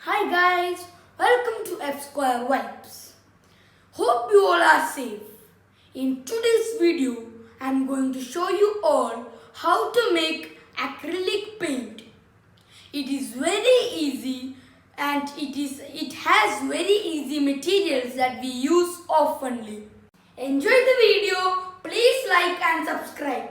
Hi guys, welcome to F Square Vibes. Hope you all are safe. In today's video, I am going to show you all how to make acrylic paint. It is very easy and it has very easy materials that we use oftenly. Enjoy the video, please like and subscribe.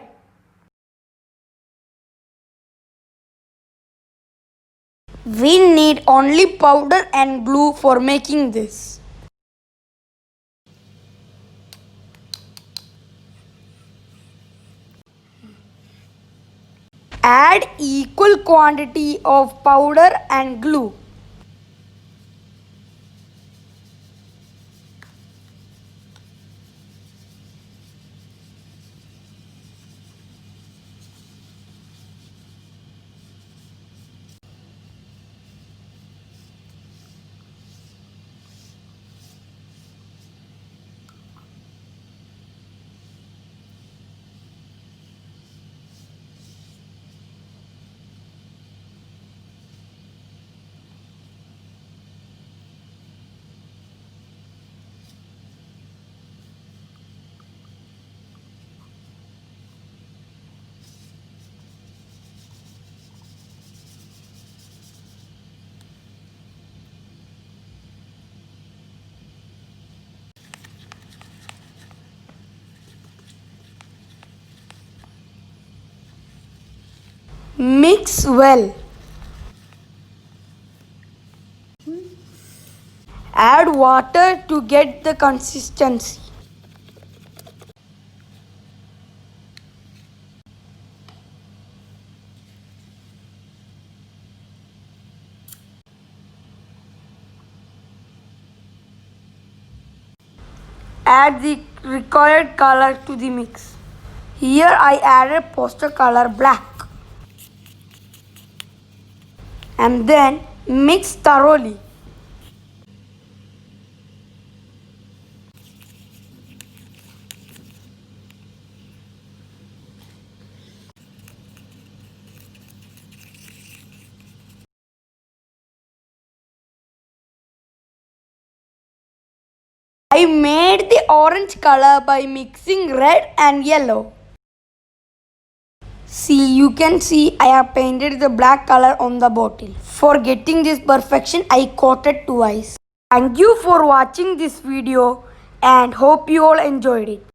We need only powder and glue for making this. Add equal quantity of powder and glue. Mix well. Add water to get the consistency. Add the required color to the mix. Here I added poster color black. And then mix thoroughly. I made the orange color by mixing red and yellow. See, you can see I have painted the black color on the bottle. For getting this perfection, I coated twice. Thank you for watching this video and hope you all enjoyed it.